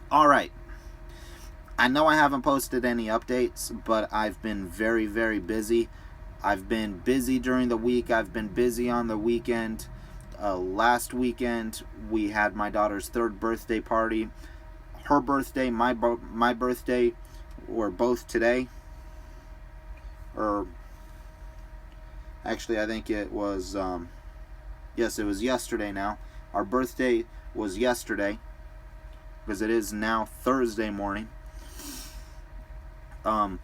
All right. I know I haven't posted any updates, but I've been very, very busy. I've been busy during the week. I've been busy on the weekend. Last weekend, we had my daughter's third birthday party. Her birthday, my birthday, were both today. Or actually, I think it was, yes, it was yesterday now. Our birthday was yesterday because it is now Thursday morning. Um,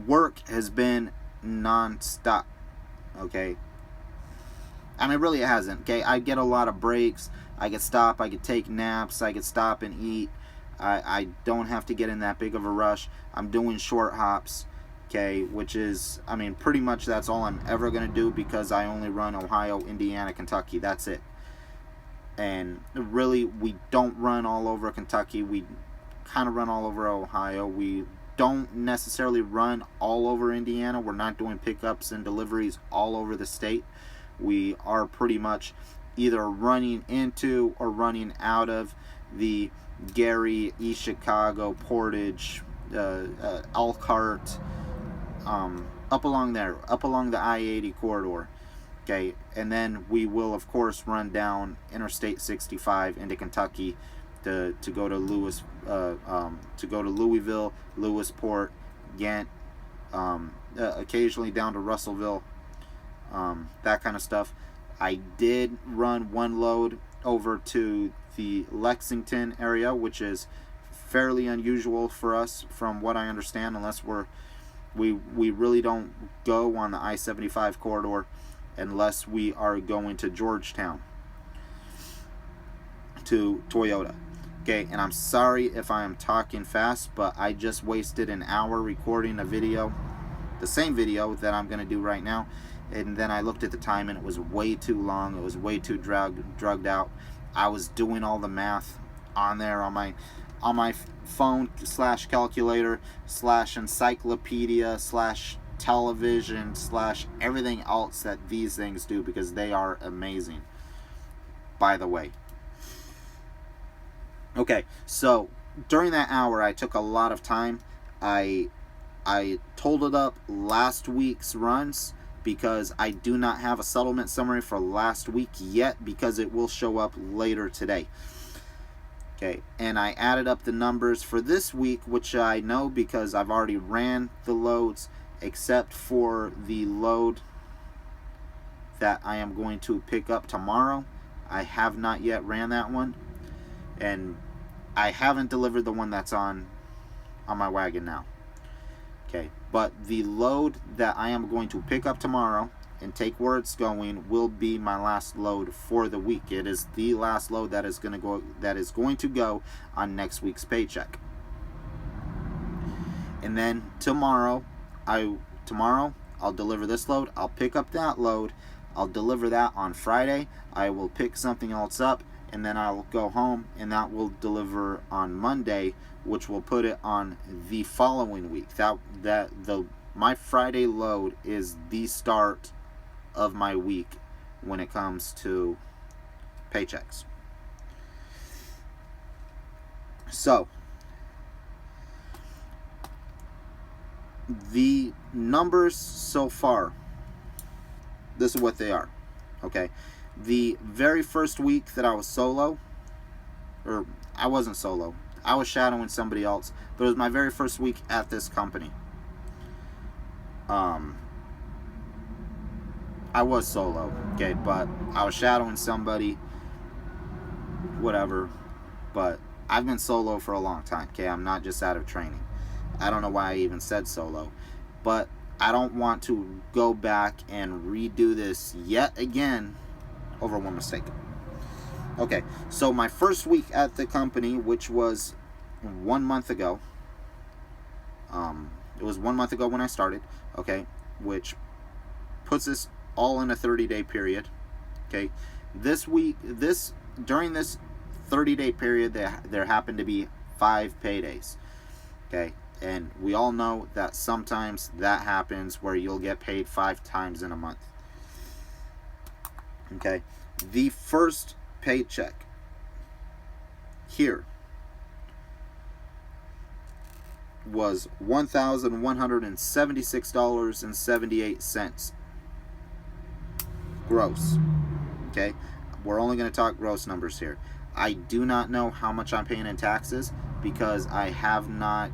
Work has been non-stop. Okay, I mean, really, it hasn't. Okay, I get a lot of breaks. I could stop. I could take naps. I could stop and eat. I don't have to get in that big of a rush. I'm doing short hops. Okay, which is, I mean, pretty much that's all I'm ever gonna do because I only run Ohio, Indiana, Kentucky. That's it. And really, we don't run all over Kentucky. We kind of run all over Ohio. We don't necessarily run all over Indiana. We're not doing pickups and deliveries all over the state. We are pretty much either running into or running out of the Gary, East Chicago, Portage, Elkhart, up along there, up along the I-80 corridor. Okay, and then we will of course run down Interstate 65 into Kentucky to go to Louisville, Lewisport, Ghent, occasionally down to Russellville, that kind of stuff. I did run one load over to the Lexington area, which is fairly unusual for us, from what I understand, unless we really don't go on the I-75 corridor unless we are going to Georgetown to Toyota. Okay, and I'm sorry if I am talking fast, but I just wasted an hour recording a video, the same video that I'm going to do right now, and then I looked at the time and it was way too long. It was way too drugged out. I was doing all the math on there on my phone slash calculator slash encyclopedia slash television slash everything else that these things do, because they are amazing, by the way. Okay, so during that hour I took a lot of time. I totaled up last week's runs because I do not have a settlement summary for last week yet, because it will show up later today. Okay, and I added up the numbers for this week, which I know because I've already ran the loads, except for the load that I am going to pick up tomorrow. I have not yet ran that one, and I haven't delivered the one that's on my wagon now. Okay, but the load that I am going to pick up tomorrow and take where it's going will be my last load for the week. It is the last load that is going to go on next week's paycheck. And then tomorrow I'll deliver this load. I'll pick up that load. I'll deliver that on Friday. I will pick something else up, and then I'll go home, and that will deliver on Monday, which will put it on the following week. My Friday load is the start of my week when it comes to paychecks. So, the numbers so far, this is what they are. Okay, the very first week that I was solo, or I wasn't solo, I was shadowing somebody else, but it was my very first week at this company. I was solo, okay, but I was shadowing somebody, whatever, but I've been solo for a long time, okay? I'm not just out of training. I don't know why I even said solo, but I don't want to go back and redo this yet again over one mistake. Okay, so my first week at the company, which was 1 month ago, it was 1 month ago when I started, okay, which puts us all in a 30-day period. Okay, during this 30-day period, there happened to be 5 paydays. Okay, and we all know that sometimes that happens where you'll get paid 5 times in a month. Okay, the first paycheck here was $1,176.78 gross. Okay, we're only going to talk gross numbers here. I do not know how much I'm paying in taxes because I have not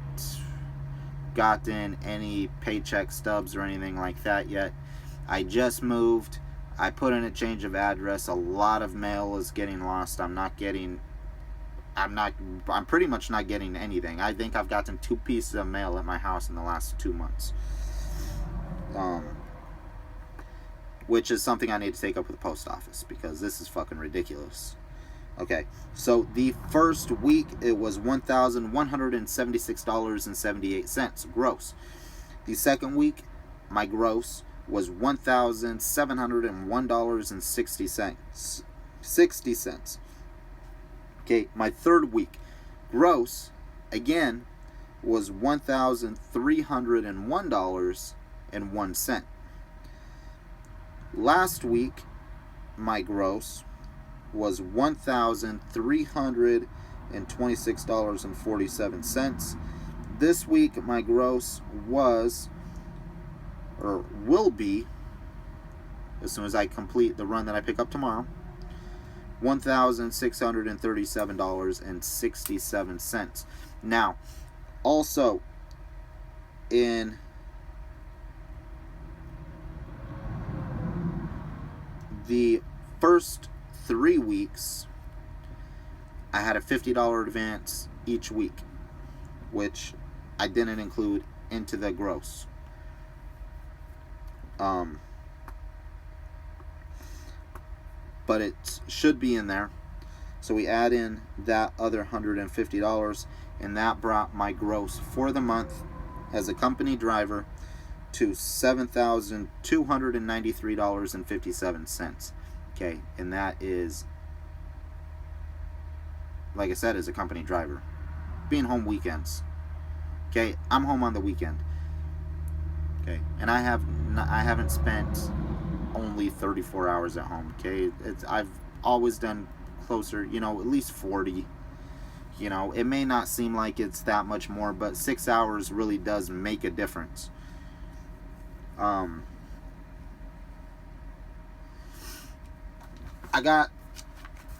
gotten any paycheck stubs or anything like that yet. I just moved. I put in a change of address. A lot of mail is getting lost. I'm pretty much not getting anything. I think I've gotten 2 pieces of mail at my house in the last 2 months. Which is something I need to take up with the post office because this is fucking ridiculous. Okay, so the first week it was $1,176.78 gross. The second week, my gross was $1,701.60. Okay, my third week gross again was $1,301.01. Last week, my gross was $1,326.47. This week, my gross was, or will be, as soon as I complete the run that I pick up tomorrow, $1,637.67. Now, also in the first 3 weeks, I had a $50 advance each week, which I didn't include into the gross. But it should be in there. So we add in that other $150, and that brought my gross for the month as a company driver to $7,293.57. Okay, and that is, like I said, as a company driver, being home weekends. Okay, I'm home on the weekend. Okay, and I haven't spent only 34 hours at home. Okay, I've always done closer, at least 40. It may not seem like it's that much more, but 6 hours really does make a difference. I got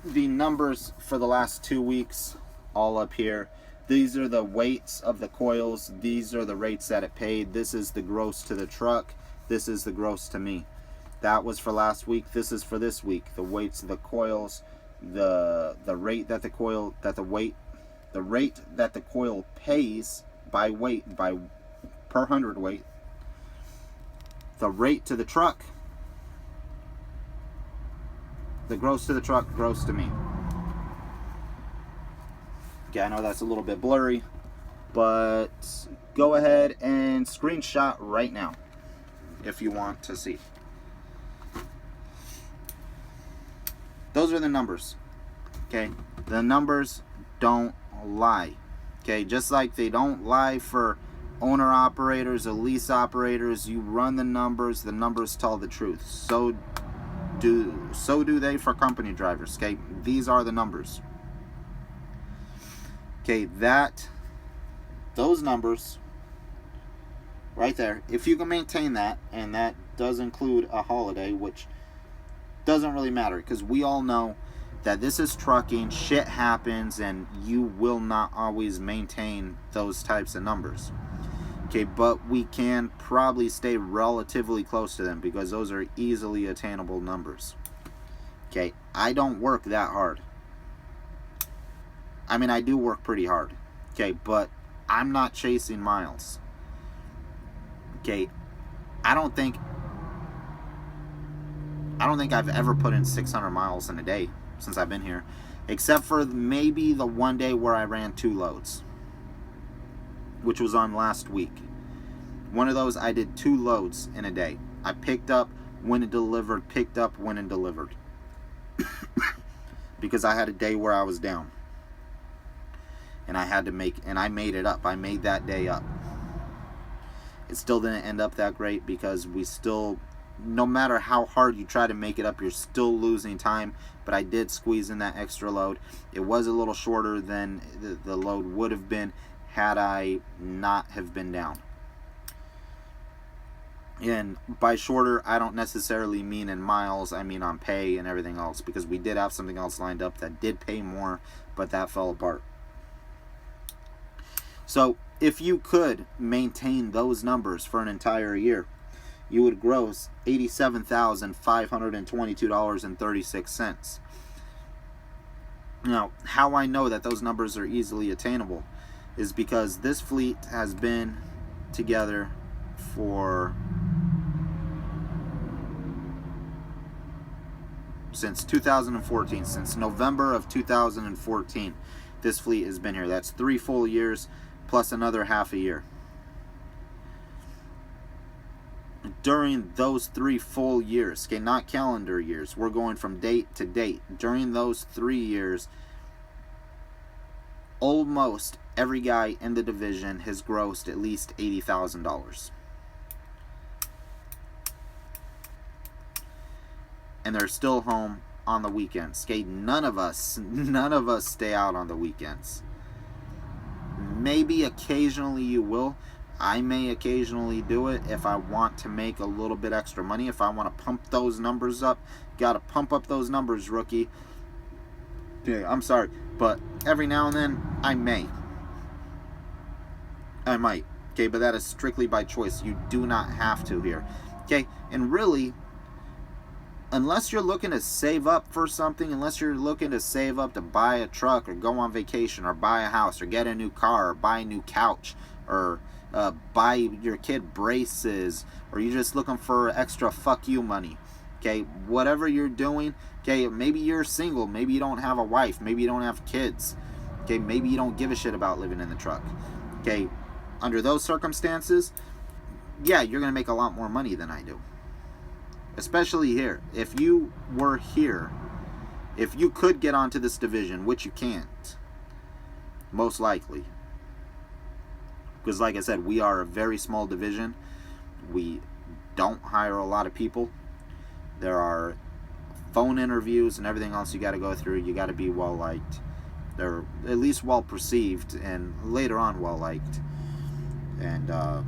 the numbers for the last 2 weeks all up here. These are the weights of the coils. These are the rates that it paid. This is the gross to the truck. This is the gross to me. That was for last week. This is for this week. The weights of the coils, the rate that the coil pays by weight, per hundredweight. The rate to the truck. The gross to the truck, gross to me. Okay, I know that's a little bit blurry, but go ahead and screenshot right now if you want to see. Those are the numbers. Okay, the numbers don't lie. Okay, just like they don't lie for owner operators or lease operators. You run the numbers tell the truth. So do they for company drivers. Okay, these are the numbers. Okay, those numbers right there, if you can maintain that, and that does include a holiday, which doesn't really matter because we all know that this is trucking, shit happens, and you will not always maintain those types of numbers. Okay, but we can probably stay relatively close to them because those are easily attainable numbers. Okay, I don't work that hard. I mean, I do work pretty hard. Okay, but I'm not chasing miles. Okay, I don't think I've ever put in 600 miles in a day since I've been here, except for maybe the one day where I ran 2 loads, which was on last week. One of those I did 2 loads in a day. I picked up when it delivered, picked up when it delivered. Because I had a day where I was down. And I made it up. I made that day up. It still didn't end up that great because no matter how hard you try to make it up, you're still losing time. But I did squeeze in that extra load. It was a little shorter than the load would have been had I not have been down. And by shorter, I don't necessarily mean in miles, I mean on pay and everything else, because we did have something else lined up that did pay more, but that fell apart. So if you could maintain those numbers for an entire year, you would gross $87,522.36. Now, how I know that those numbers are easily attainable is because this fleet has been together for since 2014, since November of 2014. This fleet has been here. That's 3 full years plus another half a year. During those 3 full years, okay, not calendar years, we're going from date to date. During those 3 years, almost every guy in the division has grossed at least $80,000. And they're still home on the weekends. Okay, none of us stay out on the weekends. Maybe occasionally you will. I may occasionally do it if I want to make a little bit extra money. If I want to pump those numbers up, gotta pump up those numbers, rookie. Yeah, I'm sorry, but every now and then I might. Okay, but that is strictly by choice. You do not have to here. Okay, and really, unless you're looking to save up for something, unless you're looking to save up to buy a truck or go on vacation or buy a house or get a new car or buy a new couch or buy your kid braces, or you're just looking for extra fuck you money, okay, whatever you're doing, okay, maybe you're single, maybe you don't have a wife, maybe you don't have kids, okay, maybe you don't give a shit about living in the truck, okay, under those circumstances, yeah, you're going to make a lot more money than I do. Especially here. If you were here, if you could get onto this division, which you can't, most likely, because like I said, we are a very small division. We don't hire a lot of people. There are phone interviews and everything else you got to go through. You got to be well liked. They're at least well perceived, and later on well liked, and at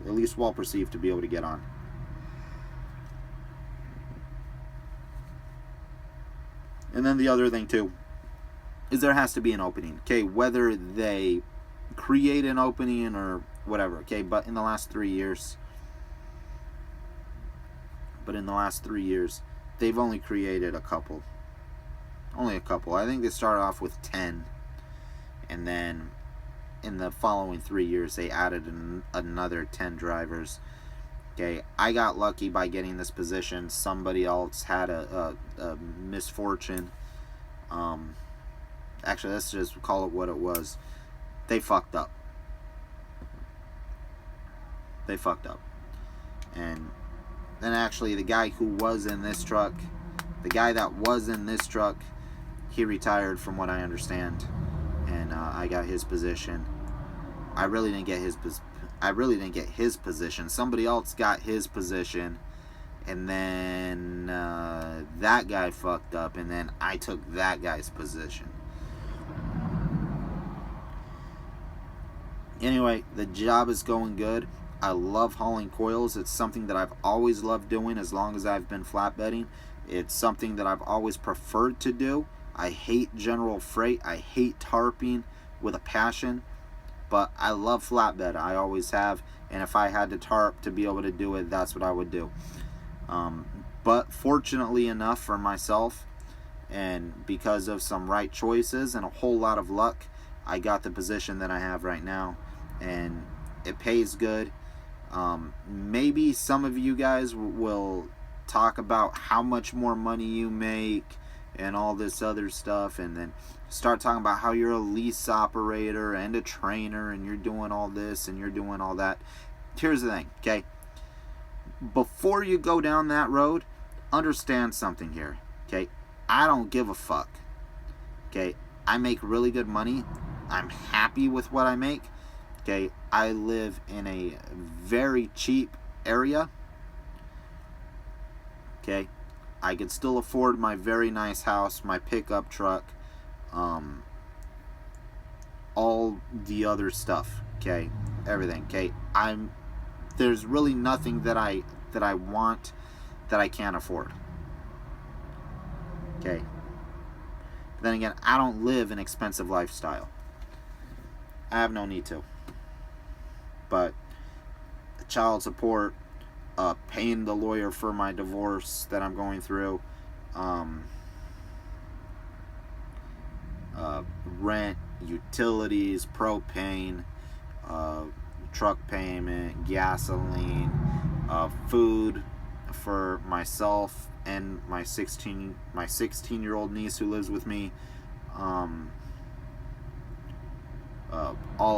least well perceived to be able to get on. And then the other thing too is there has to be an opening, okay, whether they create an opening or whatever, okay, but in the last 3 years, they've only created a couple. I think they started off with 10, and then in the following 3 years they added another 10 drivers. Okay, I got lucky by getting this position. Somebody else had a misfortune. Actually, let's just call it what it was. They fucked up. And then actually the guy that was in this truck, he retired from what I understand. And I got his position. I really didn't get his position. Somebody else got his position, and then that guy fucked up, and then I took that guy's position. Anyway, the job is going good. I love hauling coils. It's something that I've always loved doing as long as I've been flatbedding. It's something that I've always preferred to do. I hate general freight. I hate tarping with a passion. But I love flatbed. I always have. And if I had to tarp to be able to do it, that's what I would do. But fortunately enough for myself, and because of some right choices and a whole lot of luck, I got the position that I have right now. And it pays good. Maybe some of you guys will talk about how much more money you make and all this other stuff, and then start talking about how you're a lease operator and a trainer and you're doing all this and you're doing all that. Here's the thing, okay? Before you go down that road, understand something here, okay? I don't give a fuck, okay? I make really good money. I'm happy with what I make, okay? I live in a very cheap area, okay? I could still afford my very nice house, my pickup truck, all the other stuff, okay? Everything, okay? There's really nothing that I want that I can't afford. Okay. But then again, I don't live an expensive lifestyle. I have no need to. But the child support, paying the lawyer for my divorce that I'm going through, rent, utilities, propane, truck payment, gasoline, food for myself and my 16-year-old niece who lives with me, all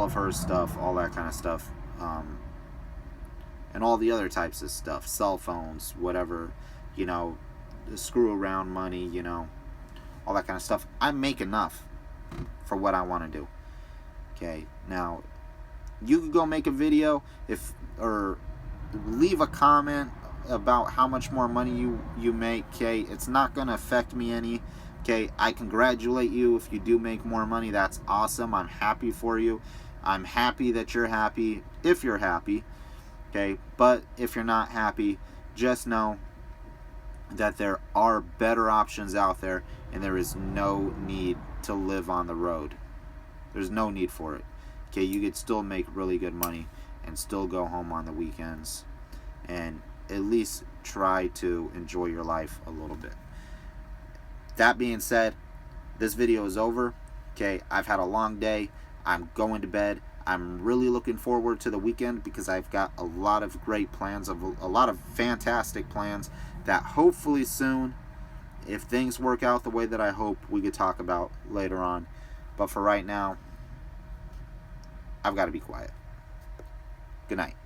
of her stuff, all that kind of stuff, and all the other types of stuff, cell phones, whatever, you know, screw around money, you know, all that kind of stuff. I make enough for what I want to do. Okay, now you could go make a video or leave a comment about how much more money you make. Okay, it's not going to affect me any. Okay, I congratulate you if you do make more money. That's awesome. I'm happy for you. I'm happy that you're happy if you're happy. Okay, but if you're not happy, just know that there are better options out there, and there is no need to live on the road. There's no need for it. Okay, you could still make really good money and still go home on the weekends and at least try to enjoy your life a little bit. That being said, this video is over. Okay, I've had a long day. I'm going to bed. I'm really looking forward to the weekend because I've got a lot of great plans, a lot of fantastic plans that hopefully soon, if things work out the way that I hope, we could talk about later on. But for right now, I've got to be quiet. Good night.